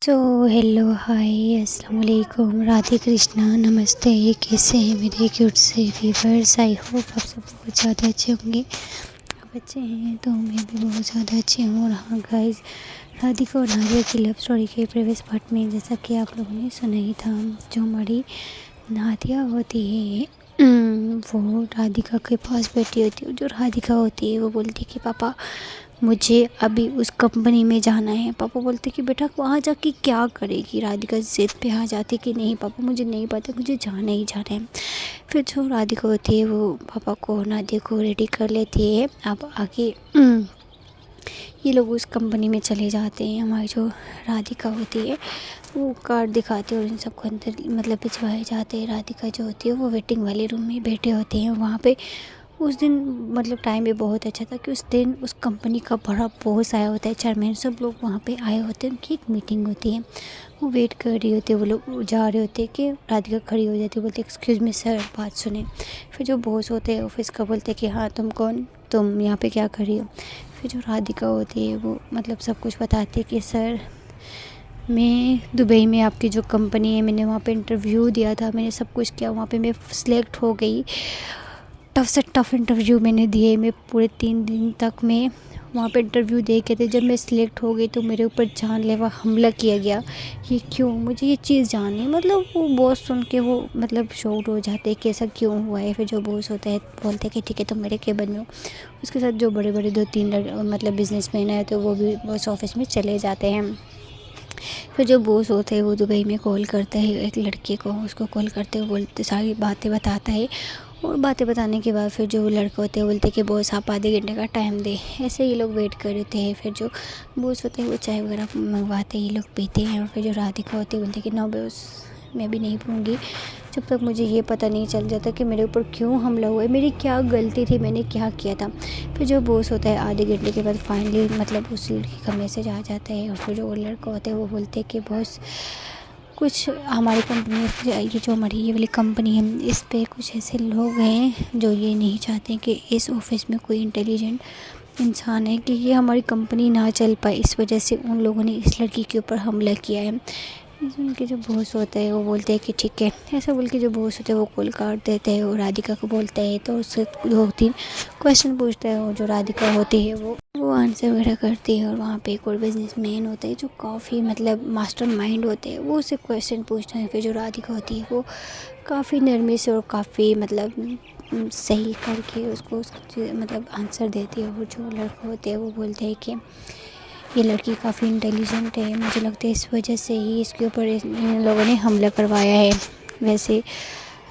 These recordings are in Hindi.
सो हेलो हाय अस्सलाम वालेकुम राधे कृष्णा नमस्ते। कैसे हैं मेरे क्यूट से व्यूअर्स? आई होप आप सब बहुत ज़्यादा अच्छे होंगे। आप अच्छे हैं तो मैं भी बहुत ज़्यादा अच्छी हूँ। और हाँ गाइस, राधिका और नादिया की लव स्टोरी के प्रीवियस पार्ट में जैसा कि आप लोगों ने सुना ही था, जो हमारी नादिया होती है वो राधिका के पास बैठी होती है। जो राधिका होती है वो बोलती है कि पापा मुझे अभी उस कंपनी में जाना है। पापा बोलते कि बेटा वहाँ जाके क्या करेगी? राधिका ज़िद पे आ जाती कि नहीं पापा मुझे नहीं पता, मुझे जाना ही जाना है। फिर जो राधिका होती है वो पापा को नादिया को रेडी कर लेती है। अब आगे ये लोग उस कंपनी में चले जाते हैं। हमारी जो राधिका होती है वो कार्ड दिखाते हैं और इन सबको अंदर मतलब भिजवाए जाते हैं। राधिका जो होती है वो वेटिंग वाले रूम में बैठे होते हैं। वहाँ पे उस दिन मतलब टाइम भी बहुत अच्छा था कि उस दिन उस कंपनी का बड़ा बॉस आया होता है, चेयरमैन, सब लोग वहाँ पे आए होते हैं। उनकी एक मीटिंग होती है, वो वेट कर रही होती है। वो लोग जा रहे होते हैं कि राधिका खड़ी हो जाती है, बोलती है एक्सक्यूज़ मी सर, बात सुने। फिर जो बॉस होते हैं ऑफिस का बोलते हैं कि हाँ तुम कौन, तुम यहाँ पे क्या कर रही हो? फिर जो राधिका होती है वो मतलब सब कुछ बताती है कि सर मैं दुबई में आपकी जो कंपनी है मैंने वहाँ पे इंटरव्यू दिया था, मैंने सब कुछ किया, वहाँ पे मैं सिलेक्ट हो गई। टफ़ से टफ़ इंटरव्यू मैंने दिए, मैं पूरे 3 दिन तक मैं वहाँ पे इंटरव्यू दे के थे। जब मैं सिलेक्ट हो गई तो मेरे ऊपर जानलेवा हमला किया गया। ये क्यों? मुझे ये चीज़ जाननी है। मतलब वो बॉस सुन के वो मतलब शॉक्ड हो जाते हैं कि ऐसा क्यों हुआ है। फिर जो बॉस होता है बोलते हैं कि ठीक है तुम मेरे केबिन में हो। उसके साथ जो बड़े बड़े 2-3 मतलब बिजनेसमैन है तो वो भी उस ऑफिस में चले जाते हैं। फिर जो बॉस होते हैं वो दुबई में कॉल करता है एक लड़के को, उसको कॉल करते हुए बोलते सारी बातें बताता है। और बातें बताने के बाद फिर जो लड़के होते हैं बोलते हैं कि बॉस आप आधे घंटे का टाइम दें। ऐसे ये लोग वेट कर रहे थे। फिर जो बॉस होते हैं वो चाय वगैरह मंगवाते हैं, ये लोग पीते हैं। और फिर जो राधिका होती है बोलती है कि नो बॉस मैं भी नहीं पीऊँगी जब तक मुझे ये पता नहीं चल जाता कि मेरे ऊपर क्यों हमला हुआ है, मेरी क्या गलती थी, मैंने क्या किया था। फिर जो बॉस होता है आधे घंटे के बाद फाइनली मतलब उस लड़की का मैसेज आ जाता है। और फिर जो लड़का होता है वो बोलते हैं कि बॉस कुछ हमारी कंपनी ये जो हमारी ये वाली कंपनी है इस पे कुछ ऐसे लोग हैं जो ये नहीं चाहते कि इस ऑफिस में कोई इंटेलिजेंट इंसान है, कि ये हमारी कंपनी ना चल पाए, इस वजह से उन लोगों ने इस लड़की के ऊपर हमला किया है। उनके जो बॉस होते हैं वो बोलते हैं कि ठीक है, ऐसा बोल के जो बॉस होते हैं वो कॉल काट देते हैं और राधिका को बोलते हैं। तो उससे 2-3 क्वेश्चन पूछता है और जो राधिका होती है वो आंसर वगैरह करती है। और वहाँ पे एक और बिजनेसमैन होता है जो काफ़ी मतलब मास्टरमाइंड होते हैं, वो उससे क्वेश्चन पूछते हैं। फिर जो राधिका होती है वो काफ़ी नरमी से और काफ़ी मतलब सही करके उसको मतलब आंसर देती है। और जो लड़के होते हैं वो बोलते हैं कि ये लड़की काफ़ी इंटेलिजेंट है, मुझे लगता है इस वजह से ही इसके ऊपर इन लोगों ने हमला करवाया है। वैसे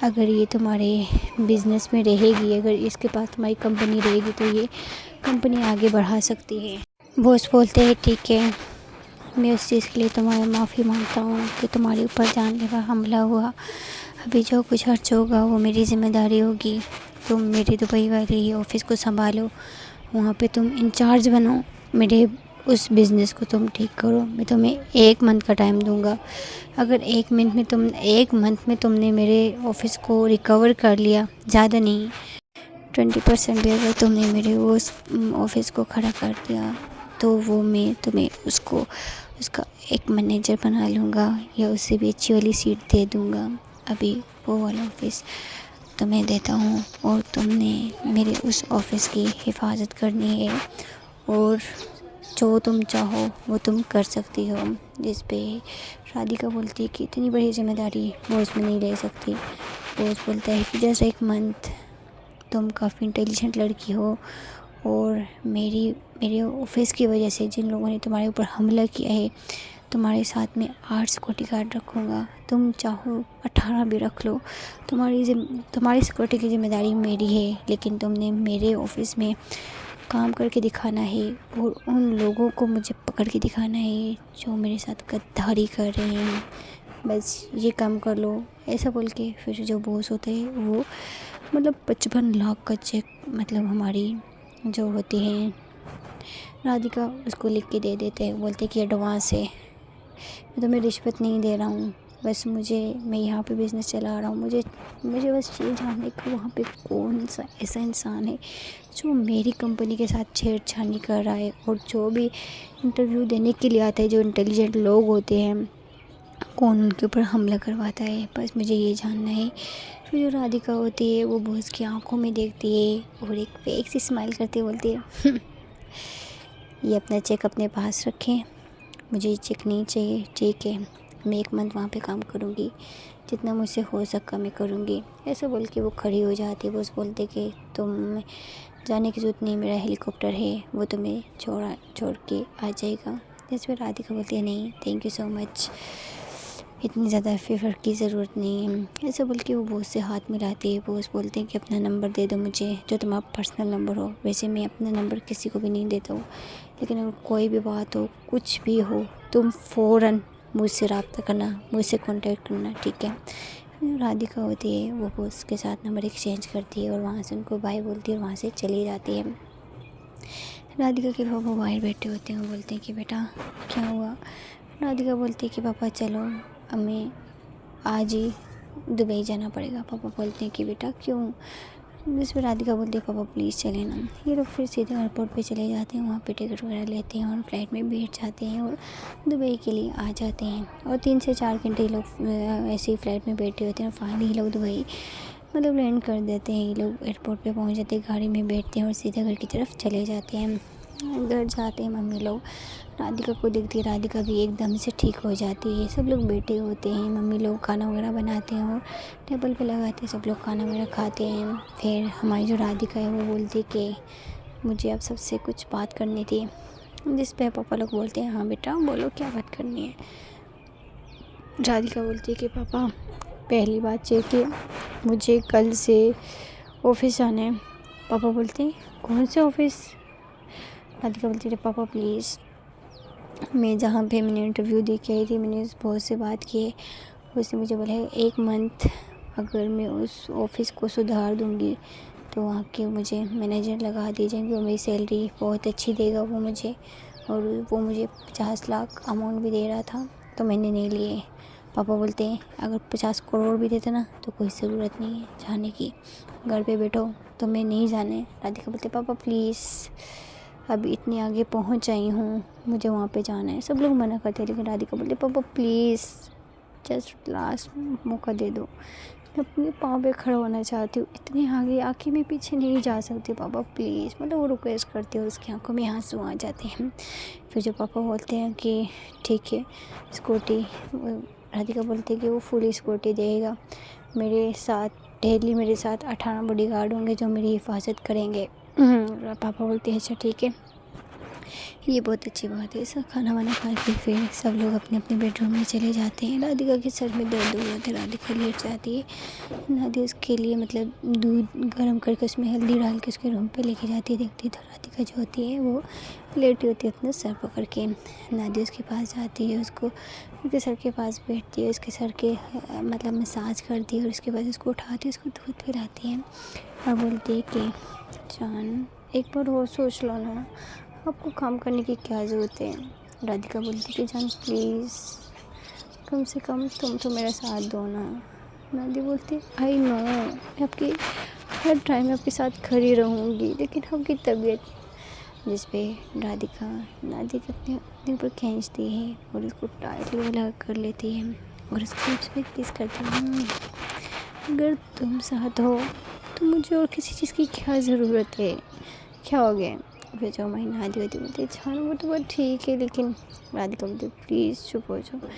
अगर ये तुम्हारे बिज़नेस में रहेगी, अगर इसके पास तुम्हारी कंपनी रहेगी तो ये कंपनी आगे बढ़ा सकती है। बॉस बोलते हैं ठीक है, मैं उस चीज़ के लिए तुम्हारा माफ़ी मांगता हूँ कि तुम्हारे ऊपर जानलेवा हमला हुआ। अभी जो कुछ खर्च होगा वो मेरी ज़िम्मेदारी होगी। तुम मेरे दुबई वाले ही ऑफ़िस को संभालो, वहाँ पे तुम इंचार्ज बनो, मेरे उस बिज़नेस को तुम ठीक करो। मैं तुम्हें 1 मंथ का टाइम दूँगा। अगर 1 मंथ में तुमने मेरे ऑफ़िस को रिकवर कर लिया, ज़्यादा नहीं 20% भी अगर तुमने मेरे उस ऑफ़िस को खड़ा कर दिया तो वो मैं तुम्हें उसका एक मैनेजर बना लूँगा या उससे भी अच्छी वाली सीट दे दूँगा। अभी वो वाला ऑफ़िस तुम्हें देता हूँ और तुमने मेरे उस ऑफ़िस की हिफाजत करनी है और जो तुम चाहो वो तुम कर सकती हो। जिस पे राधिका बोलती है कि इतनी बड़ी ज़िम्मेदारी बॉस में नहीं ले सकती। बॉस बोलता है कि जस्ट 1 मंथ, तुम काफ़ी इंटेलिजेंट लड़की हो और मेरे ऑफिस की वजह से जिन लोगों ने तुम्हारे ऊपर हमला किया है, तुम्हारे साथ में 8 सिक्योरिटी गार्ड रखूँगा, तुम चाहो 18 भी रख लो। तुम्हारी सिक्योरिटी की ज़िम्मेदारी मेरी है, लेकिन तुमने मेरे ऑफिस में काम करके दिखाना है और उन लोगों को मुझे पकड़ के दिखाना है जो मेरे साथ गद्दारी कर रहे हैं। बस ये काम कर लो, ऐसा बोल के फिर जो बॉस होता है वो मतलब 55 लाख का चेक मतलब हमारी जो होती है राधिका उसको लिख के दे देते हैं। बोलते कि एडवांस है, मैं तुम्हें रिश्वत नहीं दे रहा हूँ, बस मैं यहाँ पे बिज़नेस चला रहा हूँ, मुझे बस ये जानने कि वहाँ पे कौन सा ऐसा इंसान है जो मेरी कंपनी के साथ छेड़छानी कर रहा है, और जो भी इंटरव्यू देने के लिए आता है, जो इंटेलिजेंट लोग होते हैं, कौन उनके ऊपर हमला करवाता है। बस मुझे ये जानना है। फिर जो राधिका होती है वो बॉस की आंखों में देखती है और एक फेक सी स्माइल करते बोलती है ये अपना चेक अपने पास रखें, मुझे ये चेक नहीं चाहिए, ठीक है। मैं 1 मंथ वहाँ पे काम करूँगी, जितना मुझसे हो सका मैं करूँगी। ऐसा बोल के वो खड़ी हो जाती है। बॉस बोलते कि तुम जाने की ज़रूरत नहीं, मेरा हेलीकॉप्टर है, वो तुम्हें छोड़ के आ जाएगा। जिस पर राधिका बोलती है नहीं थैंक यू सो मच, इतनी ज़्यादा फ़ेवर की ज़रूरत नहीं है। ऐसा बोल के वो बॉस से हाथ मिलाती है। बॉस बोलते हैं कि अपना नंबर दे दो मुझे, जो तुम्हारा पर्सनल नंबर हो। वैसे मैं अपना नंबर किसी को भी नहीं देता हूँ, लेकिन अगर कोई भी बात हो, कुछ भी हो, तुम फ़ौरन मुझसे रब्ता करना, मुझसे कांटेक्ट करना, ठीक है। फिर राधिका होती है वो बॉस के साथ नंबर एक्सचेंज करती है और वहाँ से उनको बाय बोलती है और वहाँ से चली जाती है। राधिका के पापा बाहर बैठे होते हैं। वो बोलते हैं कि बेटा क्या हुआ। राधिका बोलती है कि पापा चलो, हमें आज ही दुबई जाना पड़ेगा। पापा बोलते हैं कि बेटा क्यों। जिस पर राधिका बोलती है पापा प्लीज़ चले ना। ये लोग फिर सीधे एयरपोर्ट पे चले जाते हैं, वहाँ पे टिकट वगैरह लेते हैं और फ्लाइट में बैठ जाते हैं और दुबई के लिए आ जाते हैं। और 3 से 4 घंटे ये लोग ऐसे ही फ्लाइट में बैठे होते हैं और फाइनली ये लोग दुबई मतलब लैंड कर देते हैं। ये लोग एयरपोर्ट पे पहुँच जाते हैं, गाड़ी में बैठते हैं और सीधे घर की तरफ चले जाते हैं। घर जाते हैं मम्मी लोग राधिका को देखती है। राधिका भी एकदम से ठीक हो जाती है। सब लोग बैठे होते हैं, मम्मी लोग खाना वगैरह बनाते हैं और टेबल पे लगाते हैं, सब लोग खाना वगैरह खाते हैं। फिर हमारी जो राधिका है वो बोलती है कि मुझे आप सबसे कुछ बात करनी थी। जिस पे पापा लोग बोलते हैं हाँ बेटा बोलो क्या बात करनी है। राधिका बोलती है कि पापा पहली बात ये कि मुझे कल से ऑफिस आना है। पापा बोलते हैं कौन से ऑफिस। राधिका बोलती है पापा प्लीज़, मैं जहाँ पे मैंने इंटरव्यू दे के आई थी, मैंने उस बॉस से बात की है, उसने मुझे बोला है 1 मंथ अगर मैं उस ऑफ़िस को सुधार दूँगी तो वहाँ के मुझे मैनेजर लगा दिए जाएंगे और मेरी सैलरी बहुत अच्छी देगा वो मुझे। और वो मुझे 50 लाख अमाउंट भी दे रहा था, तो मैंने नहीं लिए। पापा बोलते हैं अगर 50 करोड़ भी देते ना तो कोई ज़रूरत नहीं है जाने की, घर पे बैठो, तो मैं नहीं जाने। राधिका बोलते पापा प्लीज़, अभी इतनी आगे पहुंच आई हूँ, मुझे वहाँ पे जाना है। सब लोग मना करते हैं, लेकिन राधिका बोलती पापा प्लीज़ जस्ट लास्ट मौका दे दो, मैं अपने पाँव पे खड़ा होना चाहती हूँ, इतने आगे आके मैं पीछे नहीं जा सकती पापा प्लीज़। मतलब वो रिक्वेस्ट करते हैं, उसकी आंखों में आंसू आ जाते हैं। फिर जो पापा बोलते हैं कि ठीक है स्कूटी, राधिका बोलती है कि वो फुल स्कूटी देगा, मेरे साथ डेली मेरे साथ 18 बॉडीगार्ड होंगे जो मेरी हिफाजत करेंगे। पापा बोलते हैं अच्छा ठीक है, ये बहुत अच्छी बात है। सब खाना वाना खा के फिर सब लोग अपने अपने बेडरूम में चले जाते हैं। राधिका के सर में दर्द हो जाता है, राधिका लेट जाती है। नादिया उसके लिए मतलब दूध गर्म करके उसमें हल्दी डाल के उसके रूम पे लेके जाती है। देखती है तो राधिका जो होती है वो लेटी होती है अपना सर पकड़ के। नादिया उसके पास जाती है, उसको उसके सर के पास बैठती है, उसके सर के मतलब मसाज करती है और उसके बाद उसको उठाती है, उसको दूध पिलाती है और बोलती है कि जान एक बार और सोच लो ना, आपको काम करने की क्या ज़रूरत है। राधिका बोलती कि जान प्लीज़ कम से कम तुम तो मेरा साथ दो ना। नादिया बोलती आई नो मैं आपकी हर टाइम आपके साथ खड़ी रहूँगी, लेकिन आपकी तबीयत। जिस पे राधिका अपने ऊपर खींचती है और उसको टाइटली वाला कर लेती है और उसको उस पर किस करती है। अगर तुम साथ हो तो मुझे और किसी चीज़ की क्या ज़रूरत है, क्या हो गया। फिर जो हमारी नादिया होती बोलती है अच्छा वो तो बहुत ठीक है, लेकिन राधिका बोलती प्लीज़ चुप हो जाओ।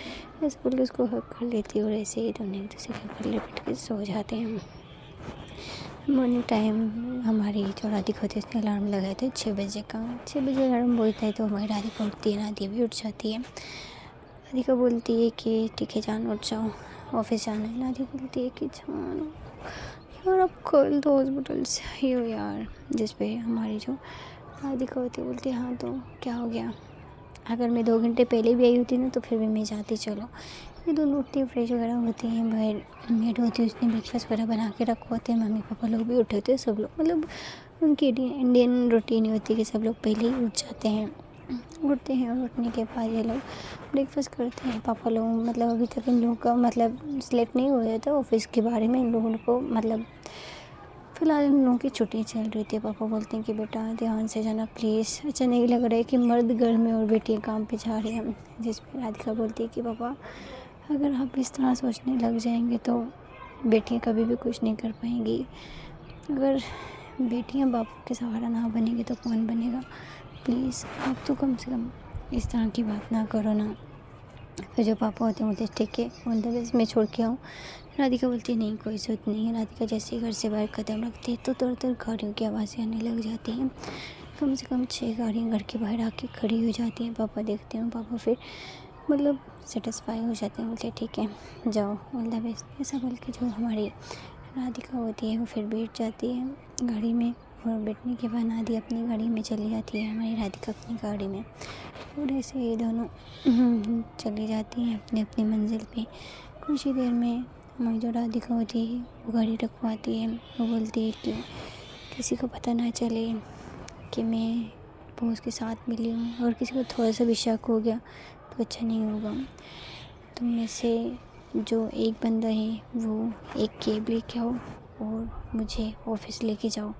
ऐसे बोल के उसको हक कर लेती है और ऐसे ही दोनों एक दूसरे के ऊपर लिपट के सो जाते हैं। मॉर्निंग टाइम हमारी जो राधिका होती है उसने अलार्म लगाया था 6 बजे का। 6 बजे अलार्म बोलता है तो हमारी राधिका उठती है, नादिया भी उठ जाती है। राधिका बोलती है कि ठीक है जान उठ जाओ, ऑफिस जाना है। नादिया बोलती है कि जान यार आप कल तो हॉस्पिटल से आई हो यार। जिस पे हमारी जो राधिका होती है बोलती है हाँ तो क्या हो गया, अगर मैं 2 घंटे पहले भी आई होती ना तो फिर भी मैं जाती। चलो ये दोनों उठती है, फ्रेश वगैरह होती हैं, बाहर मेड होती है उसने ब्रेकफास्ट वगैरह बना के रखा होते हैं। मम्मी पापा लोग भी उठे होते हैं, सब लोग मतलब उनकी इंडियन रूटीन होती है कि सब लोग पहले ही उठ जाते हैं। उठते हैं और उठने के बाद ये लोग ब्रेकफास्ट करते हैं। पापा लोग मतलब अभी तक इन लोगों का मतलब सेलेक्ट नहीं हुआ था ऑफिस के बारे में। इन लोगों को मतलब फ़िलहाल इन लोगों की छुट्टी चल रही थी। पापा बोलते हैं कि बेटा ध्यान से जाना प्लीज़। अच्छा नहीं लग रहा है कि मर्द घर में और बेटियाँ काम पे जा रही हैं। जिस पर राधिका बोलती है कि पापा अगर आप इस तरह सोचने लग जाएंगे तो बेटियाँ कभी भी कुछ नहीं कर पाएंगी। अगर बेटियाँ बाप के सहारा ना बनेंगी तो कौन बनेगा। प्लीज़ आप तो कम से कम इस तरह की बात ना करो ना। फिर जो पापा होते हैं बोलते ठीक है ऑल द बेस्ट, मैं छोड़ के आऊँ। राधिका बोलती है नहीं कोई ज़रूरत नहीं है। राधिका जैसे ही घर से बाहर कदम रखती है तो तुरंत गाड़ियों की आवाज़ें आने लग जाती हैं। कम से कम 6 गाड़ियाँ घर के बाहर आके खड़ी हो जाती हैं। पापा देखते हैं, पापा फिर मतलब सेटिस्फाई हो जाते हैं, बोलते ठीक है जाओ ऑल द बेस्ट। ऐसा बोल के जो हमारी राधिका होती है वो फिर बैठ जाती है गाड़ी में। और बैठने के बाद नादी अपनी गाड़ी में चली जाती है, हमारी राधिका अपनी गाड़ी में। और ऐसे ये दोनों चली जाती हैं अपनी अपनी मंजिल पे। कुछ ही देर में हमारी जो राधिका होती है वो गाड़ी रखवाती है। वो बोलती है कि किसी को पता ना चले कि मैं बॉस के साथ मिली हूँ। अगर किसी को थोड़ा सा भी शक हो गया तो अच्छा नहीं होगा। तुम में से जो एक बंदा है वो एक कैब लेके आओ और मुझे ऑफिस लेके जाओ,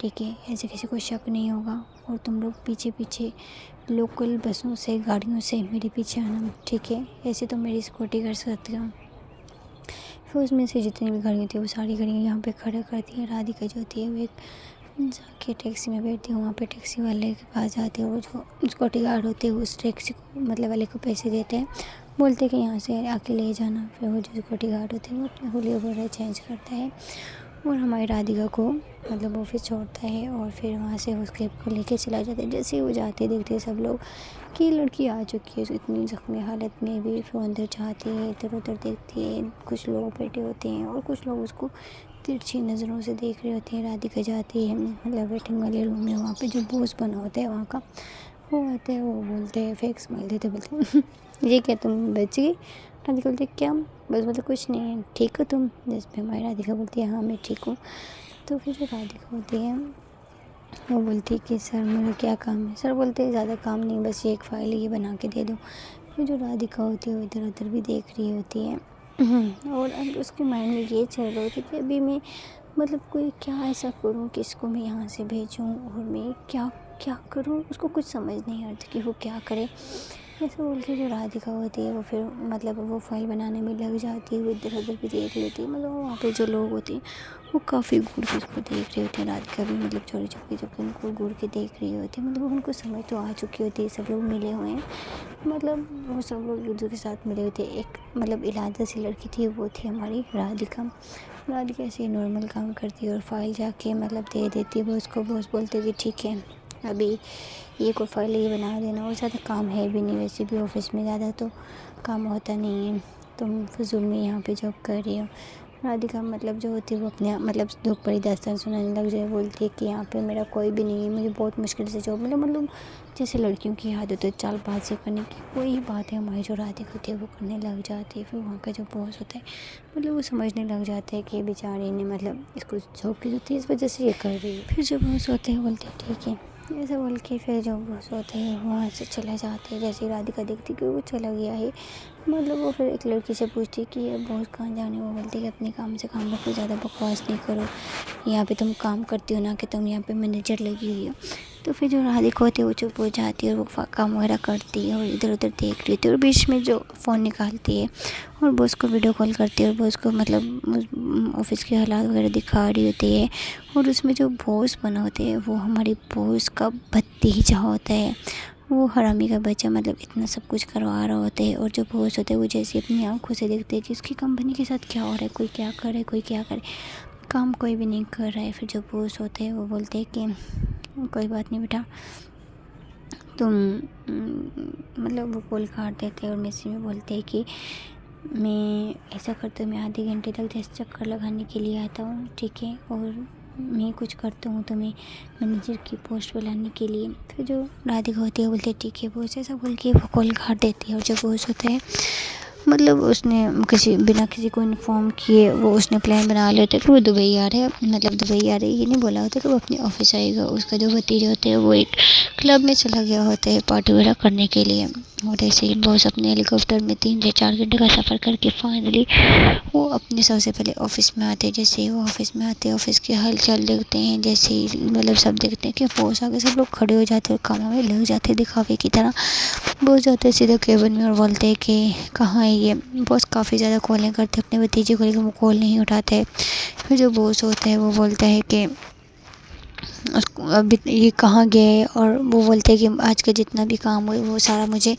ठीक है। ऐसे किसी को शक नहीं होगा। और तुम लोग पीछे पीछे लोकल बसों से गाड़ियों से मेरे पीछे आना, ठीक है। ऐसे तो मेरी स्कूटी कर सकती हूँ। फिर उसमें से जितनी भी गाड़ियाँ थी वो सारी गाड़ियाँ यहाँ पे खड़ा करती है। राधिका जो होती है वो एक जाके टैक्सी में बैठती है। वहाँ पे टैक्सी वाले के पास जाती है। वो जो सिक्योरिटी गार्ड होते हैं उस टैक्सी को मतलब वाले को पैसे देते हैं, बोलते हैं कि यहाँ से आके ले जाना। फिर वो जो सिक्योरिटी गार्ड होते हैं वो अपना हुलिया वगैरह चेंज करता है और हमारी राधिका को मतलब ऑफिस छोड़ता है। और फिर वहाँ से उस कैब को लेके चला जाता है। जैसे ही वो जाते देखते हैं सब लोग कि लड़की आ चुकी है इतनी ज़ख्मी हालत में भी। फिर अंदर जाती है, इधर उधर देखती है, कुछ लोग बैठे होते हैं और कुछ लोग उसको तिरछी नज़रों से देख रहे होते हैं। राधिका जाती है मतलब वेटिंग वाले रूम में, वहाँ पे जो बॉस बना होता है वहाँ का, वो आते हैं, वो बोलते हैं फेक स्माइल देते, बोलते ये क्या तुम बच गई। राधिका बोलती है क्या, बस बोलते कुछ नहीं है, ठीक हो तुम। जिसमें हमारी राधिका बोलती है हाँ मैं ठीक हूँ। तो फिर जो राधिका होती है वो बोलती है कि सर मेरा क्या काम है। सर बोलते हैं ज़्यादा काम नहीं, बस ये एक फ़ाइल ये बना के दे दो। फिर जो राधिका होती है वो इधर उधर भी देख रही होती है। और अब उसके माइंड में ये चल रहा होता है कि अभी मैं मतलब कोई क्या ऐसा करूँ कि इसको मैं यहाँ से भेजूँ और मैं क्या क्या करूँ। उसको कुछ समझ नहीं आता कि वो क्या करे। ऐसे बोल के जो राधिका होती है वो फिर मतलब वो फाइल बनाने में लग जाती है। वो इधर उधर भी देख लेती है। मतलब वहाँ पे जो लोग होते हैं वो काफ़ी घूर के उसको देख रहे होते हैं। राधिका भी मतलब चोरी छुपके उनको घूर के देख रही होती है। मतलब उनको समझ तो आ चुकी होती है, सब लोग मिले हुए हैं। मतलब वो सब लोग एक दूसरे के साथ मिले हुए थे। एक मतलब इलाजा सी लड़की थी, वो थी हमारी राधिका। राधिका ऐसे ही नॉर्मल काम करती है और फाइल जाके मतलब दे देती है बॉस को। बॉस बोलते कि ठीक है अभी ये को फाइल ये बना देना। और ज़्यादा काम है भी नहीं, वैसे भी ऑफिस में ज़्यादा तो काम होता नहीं है, तुम फजूल में यहाँ पे जॉब कर रही हो। राधिका मतलब जो होती है वो अपने मतलब दुख भरी दास्तान सुनाने लग जाए। बोलती है कि यहाँ पे मेरा कोई भी नहीं है, मुझे बहुत मुश्किल से जॉब मतलब जैसे लड़कियों की आदत है चालबाज़ी करने की, वही बात है हमारी जो राधिका होती है वो करने लग जाती है। फिर वहाँ का जो बॉस होता है मतलब वो समझने लग जाता है कि बेचारी ने मतलब इसको जॉब की जरूरत है, इस वजह से ये कर रही है। फिर जो बॉस होते हैं बोलते हैं ठीक है ऐसा बोल के फिर जो बॉस होते हैं वहाँ से चले जाते हैं। जैसे राधिका देखती कि वो चला गया है मतलब वो फिर एक लड़की से पूछती कि ये बॉस कहाँ जाने। वो बोलती कि अपने काम से काम रखो, ज़्यादा बकवास नहीं करो, यहाँ पे तुम काम करती हो ना कि तुम यहाँ पे मैनेजर लगी हुई हो। तो फिर जो राधिका होती है वो चुप हो जाती है और वो काम वगैरह करती है और इधर उधर देख रही होती है। और बीच में जो फ़ोन निकालती है और बॉस को वीडियो कॉल करती है और बॉस को मतलब ऑफिस के हालात वगैरह दिखा रही होती है। और उसमें जो बॉस बना होते हैं वो हमारी बॉस का भतीजा होता है। वो हरामी का बच्चा मतलब इतना सब कुछ करवा रहा होता है। और जो बॉस होते हैं वो जैसे अपनी आंखों से देखते हैं कि उसकी कंपनी के साथ क्या हो रहा है, कोई क्या करे कोई क्या करे, काम कोई भी नहीं कर रहा है। फिर जो बॉस होते हैं वो बोलते हैं कि कोई बात नहीं बेटा तुम मतलब वो कॉल काट देते हैं और मैसेज में बोलते हैं कि मैं ऐसा करता हूँ, मैं आधे घंटे तक जैसे चक्कर लगाने के लिए आता हूँ, ठीक है। और मैं कुछ करता हूँ तो मैं मैनेजर की पोस्ट पर लाने के लिए। फिर जो राधिका होती है बोलते हैं ठीक है बॉस, ऐसा बोल के वो कॉल काट देती है। और जो बॉस होता है मतलब उसने किसी बिना किसी को इन्फॉर्म किए वो उसने प्लान बना लिया था कि वो दुबई आ रहा है, मतलब दुबई आ रही है, ये नहीं बोला होता कि वो अपने ऑफिस आएगा। उसका जो भतीजा होता है वो एक क्लब में चला गया होता है पार्टी वगैरह करने के लिए, और ऐसे ही बॉस अपने हेलीकॉप्टर में 3 से 4 घंटे का सफ़र करके फाइनली वो अपने सबसे पहले ऑफिस में आते हैं। जैसे ही वो ऑफिस में आते हैं, ऑफिस की हलचल देखते हैं, जैसे ही मतलब सब देखते हैं कि बॉस आगे, सब लोग खड़े हो जाते हैं और काम में लग जाते हैं दिखावे की तरह। बॉस जाते हैं सीधे केबिन में और बोलते हैं कि कहाँ है ये। बॉस काफ़ी ज़्यादा कॉलिंग करते हैं अपने भतीजे को, लेकिन वो कॉल नहीं उठाते। फिर जो बॉस होता है वो बोलता है कि उसको अभी ये कहाँ गए है, और वो बोलते हैं कि आज का जितना भी काम हुआ वो सारा मुझे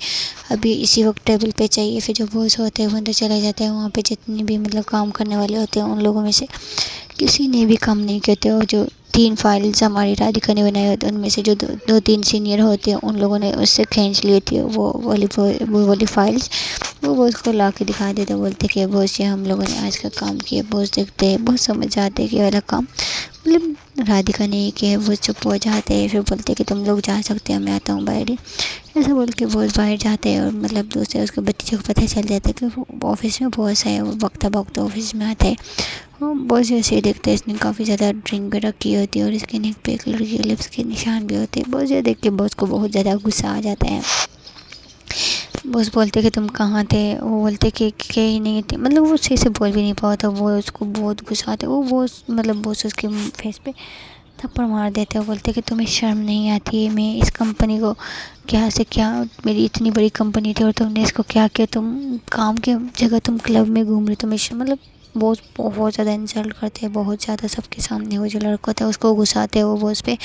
अभी इसी वक्त टेबल पे चाहिए। फिर जो बॉस होते हैं वो अंदर चले जाते हैं। वहाँ पे जितने भी मतलब काम करने वाले होते हैं उन लोगों में से किसी ने भी काम नहीं किया था। और जो 3 फाइल्स हमारी राधिका ने बनाई होती उनमें से जो 2-3 सीनियर होते हैं उन लोगों ने उससे खींच ली थी वो वाली फाइल्स। वो बॉस को ला के दिखा देते, बोलते कि बॉस ये हम लोगों ने आज का काम किया। बॉस देखते हैं, बहुत समझ जाते हैं कि वाला काम मतलब राधिका ने किया। वो चुप हो जाते हैं, फिर बोलते कि तुम लोग जा सकते हैं, मैं आता हूँ बाहर ही। ऐसा बोल के बॉस बाहर जाते हैं और मतलब दूसरे उसके भतीजे को पता चल जाता है कि वो ऑफिस में बॉस है। वो वक्ता वक्ता ऑफिस में आता है। वो बॉस जैसे ही देखते हैं इसने काफ़ी ज़्यादा ड्रिंक रखी होती है और इसके नेक पे एक लड़की के लिप्स के निशान भी होते हैं। बॉस ये देख के बॉस को बहुत ज़्यादा गुस्सा आ जाता है। बॉस बोलते कि तुम कहाँ थे, वो बोलते कि कहीं नहीं थे, मतलब वो सही से बोल भी नहीं पाता। वो उसको बहुत गुस्सा आता है। वो बॉस मतलब बॉस उसके फेस पे थप्पड़ मार देते हैं। बोलते कि तुम्हें शर्म नहीं आती है, मैं इस कंपनी को क्या से क्या, मेरी इतनी बड़ी कंपनी थी और तुमने इसको क्या किया, तुम काम के जगह तुम क्लब में घूम रही, तुम्हें मतलब बहुत ज़्यादा इंसल्ट करते हैं, बहुत ज़्यादा सबके सामने। वो जो लड़का होता है उसको गुस्साते हैं, वो बॉस पे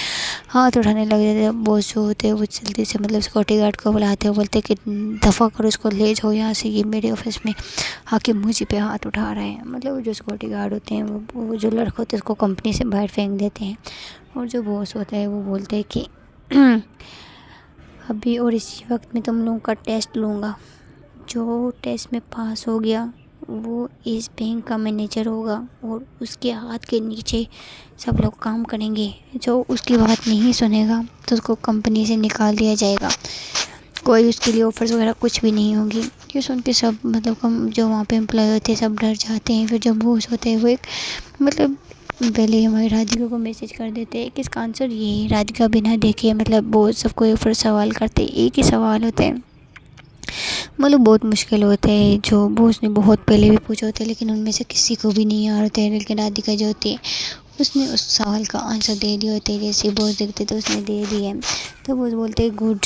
हाथ उठाने लग जाते हैं। बॉस जो होते हैं वो जल्दी से मतलब सिक्योरिटी गार्ड को बुलाते हैं, बोलते कि दफ़ा करो इसको, ले जाओ यहाँ से, ये मेरे ऑफिस में आके मुझे पे हाथ उठा रहे हैं। मतलब जो सिक्योरिटी गार्ड होते हैं वो जो लड़का होता है उसको कंपनी से बाहर फेंक देते हैं। और जो बॉस होता है वो बोलते हैं कि अभी और इसी वक्त में तुम लोगों का टेस्ट लूँगा, जो टेस्ट में पास हो गया वो इस बैंक का मैनेजर होगा और उसके हाथ के नीचे सब लोग काम करेंगे। जो उसकी बात नहीं सुनेगा तो उसको कंपनी से निकाल दिया जाएगा, कोई उसके लिए ऑफर्स वगैरह कुछ भी नहीं होगी। ये सुन के सब मतलब कम जो वहाँ पे एम्प्लॉय होते हैं सब डर जाते हैं। फिर जब बॉस होते हैं वो एक मतलब पहले ही हमारी राधिका को मैसेज कर देते हैं कि इसका आंसर ये है। राधिका बिना देखे मतलब बहुत सबको ऊपर सवाल करते, एक ही सवाल होता है, मतलब बहुत मुश्किल होते हैं जो बॉस ने बहुत पहले भी पूछे होते हैं, लेकिन उनमें से किसी को भी नहीं आ रहे थे। लेकिन राधिका जो होती है उसने उस सवाल का आंसर दे दिया होता है। जैसे बॉस देखते तो उसने दे दिया, तो बॉस बोलते हैं गुड,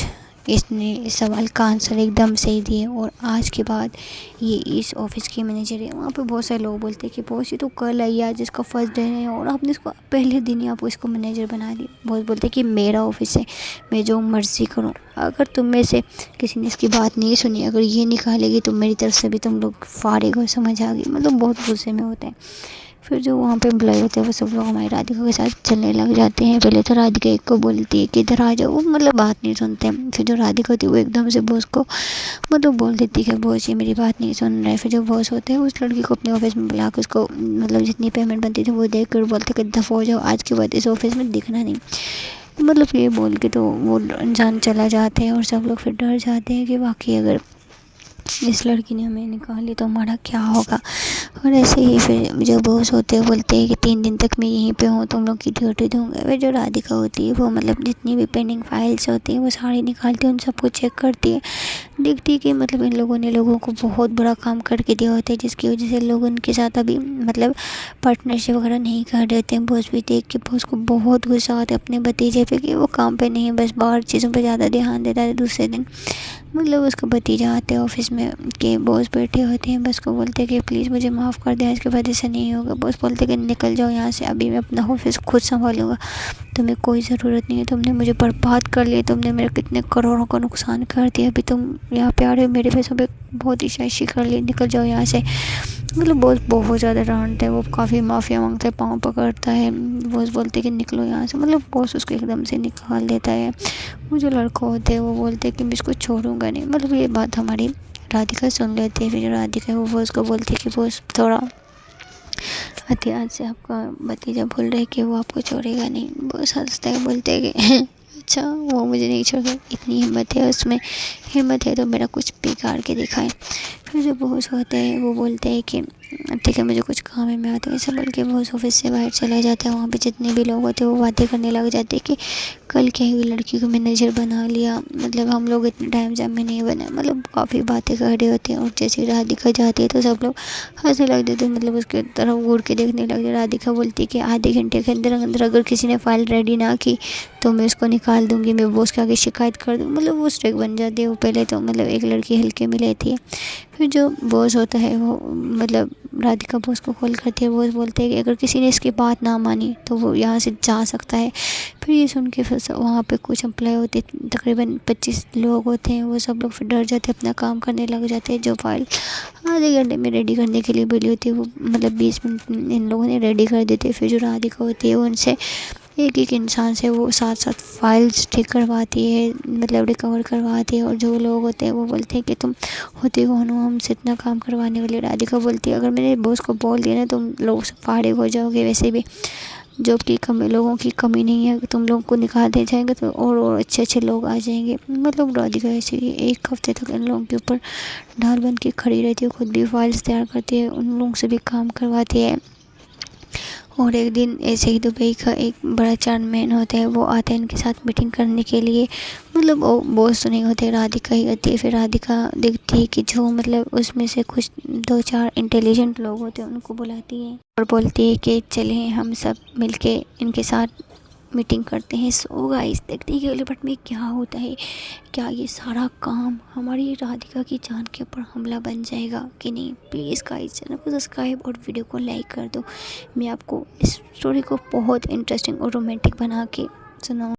इसने इस सवाल का आंसर एकदम सही दिए और आज के बाद ये इस ऑफिस की मैनेजर है। वहाँ पे बहुत सारे लोग बोलते हैं कि बॉस ये तो कल आई आज इसका फर्स्ट डे है और आपने इसको पहले दिन ही आप इसको मैनेजर बना दिया। बॉस बोलते हैं कि मेरा ऑफिस है, मैं जो मर्ज़ी करूँ। अगर तुम में से किसी ने इसकी बात नहीं सुनी, अगर ये निकालेगी तो मेरी तरफ से भी तुम लोग फारिग हो, समझ आ गई। मतलब बहुत गुस्से में होते हैं। फिर जो वहाँ पे एम्प्लॉय होते हैं वो सब लोग हमारी राधिका के साथ चलने लग जाते हैं। पहले तो राधिका एक को बोलती है कि इधर आ जाओ, वो मतलब बात नहीं सुनते हैं। फिर जो राधिका होती है वो एकदम से बॉस को मतलब बोल देती है कि बॉस ये मेरी बात नहीं सुन रहा है। फिर जो बॉस होते हैं उस लड़की को अपने ऑफिस में बुला के उसको मतलब जितनी पेमेंट बनती थी वो देख कर बोलते कि दफ़ा हो जाओ, आज के बाद इस ऑफिस में दिखना नहीं। मतलब ये बोल के तो वो इंसान चला जाते हैं और सब लोग फिर डर जाते हैं कि वाकई अगर इस लड़की ने हमें निकाली तो हमारा क्या होगा। और ऐसे ही फिर जो बॉस होते हैं बोलते हैं कि 3 दिन तक मैं यहीं पे हूँ, तुम लोग की ड्यूटी दूँगा। फिर जो राधिका होती है वो मतलब जितनी भी पेंडिंग फाइल्स होती हैं वो सारी निकालती है, उन सबको चेक करती है, देखती है कि मतलब इन लोगों ने लोगों को बहुत बड़ा काम करके दिया होता है जिसकी वजह से लोग उनके साथ अभी मतलब पार्टनरशिप वगैरह नहीं कर रहे थे। बॉस भी देख के बॉस को बहुत गुस्सा आता है अपने भतीजे पे कि वो काम पे नहीं बस बाहर चीज़ों पे ज़्यादा ध्यान देता है। दूसरे दिन मतलब उसका भतीजा आते हैं ऑफिस में कि बॉस बैठे होते हैं, बस को बोलते हैं कि प्लीज़ मुझे माफ़ कर दें, इसके बाद ऐसा नहीं होगा। बॉस बोलते हैं कि निकल जाओ यहाँ से, अभी मैं अपना ऑफिस खुद संभालूंगा, तुम्हें कोई ज़रूरत नहीं है, तुमने मुझे बर्बाद कर लिया, तुमने मेरे कितने करोड़ों का नुकसान कर दिया, अभी तुम यहाँ पे आ रहे हो मेरे पैसों पे बहुत ही शायशी कर ली, निकल जाओ यहाँ से। मतलब बॉस बहुत ज़्यादा डांटता है, वो काफ़ी माफ़िया मांगता है, पाँव पकड़ता है। बॉस बोलते कि निकलो यहाँ से, मतलब बॉस उसको एकदम से निकाल देता है। वो जो लड़का होते हैं वो बोलते हैं कि मैं इसको छोड़ूंगा नहीं। मतलब ये बात हमारी राधिका सुन लेती है। फिर जो राधिका है वो बॉस को बोलती है कि बॉस थोड़ा एहतियात से आपका भतीजा बोल रहा है कि वो आपको छोड़ेगा नहीं। बॉस हंसता है, बोलते हैं कि अच्छा वो मुझे नहीं छोड़ेगा, इतनी हिम्मत है उसमें, हिम्मत है तो मेरा कुछ बिगाड़ के दिखाएं। फिर जो बॉस होते हैं वो बोलते हैं कि ठीक है मुझे कुछ काम है मैं आता हूँ, ऐसा बोल के बॉस ऑफिस से बाहर चला जाता है। वहाँ पे जितने भी लोग होते हैं वो बातें करने लग जाते हैं कि कल क्या हुई, लड़की को मैनेजर बना लिया, मतलब हम लोग इतने टाइम से हमें नहीं बना, मतलब काफ़ी बातें कर रहे होते हैं। और जैसे राधिका जाती है तो सब लोग हंसने लग जाते हैं, मतलब उसके तरफ घूर के देखने लग जाते। राधिका बोलती है कि आधे घंटे के अंदर अंदर अगर किसी ने फ़ाइल रेडी ना की तो मैं उसको निकाल दूँगी, मैं बॉस के आगे शिकायत कर दूँ, मतलब वो स्ट्रिक्ट बन जाती है। वो पहले तो मतलब एक लड़की हल्के में लेती है, फिर जो बॉस होता है वो मतलब राधिका बॉस को कॉल करती है। बॉस बोलते हैं कि अगर किसी ने इसकी बात ना मानी तो वो यहाँ से जा सकता है। फिर ये सुन के फिर वहाँ पे कुछ एम्प्लॉय होते तकरीबन 25 लोग होते हैं, वो सब लोग फिर डर जाते हैं, अपना काम करने लग जाते हैं। जो फाइल आधे घंटे में रेडी करने के लिए बोली होती है वो मतलब 20 मिनट इन लोगों ने रेडी कर देते हैं। फिर जो राधिका होती है वो उनसे एक एक इंसान से वो साथ साथ फाइल्स ठीक करवाती है, मतलब रिकवर करवाती है। और जो लोग होते हैं वो बोलते हैं कि तुम होते कौन हो हमसे इतना काम करवाने वाली। राधिका बोलती है अगर मेरे बॉस को बोल दिया ना तुम लोग सब फाड़े हो जाओगे, वैसे भी जॉब की कमी, लोगों की कमी नहीं है, तुम लोगों को निकाल दिए जाएंगे तो और अच्छे अच्छे लोग आ जाएंगे। मतलब राधिका ऐसे ही 1 हफ्ते तक इन लोगों के ऊपर ढाल बन के खड़ी रहती है, खुद भी फाइल्स तैयार करती है, उन लोगों से भी काम करवाती है। और एक दिन ऐसे ही दुबई का एक बड़ा चार्टमैन होता है, वो आता है इनके साथ मीटिंग करने के लिए, मतलब वो बॉस तो नहीं होते, राधिका ही होती है। फिर राधिका देखती है कि जो मतलब उसमें से कुछ 2-4 इंटेलिजेंट लोग होते हैं उनको बुलाती है और बोलती है कि चलें हम सब मिलके इनके साथ मीटिंग करते हैं। सो गाइस देखते हैं कि अगले पार्ट में क्या होता है, क्या ये सारा काम हमारी राधिका की जान के ऊपर हमला बन जाएगा कि नहीं। प्लीज़ गाइस चैनल को सब्सक्राइब और वीडियो को लाइक कर दो। मैं आपको इस स्टोरी को बहुत इंटरेस्टिंग और रोमांटिक बना के सुनाऊँ।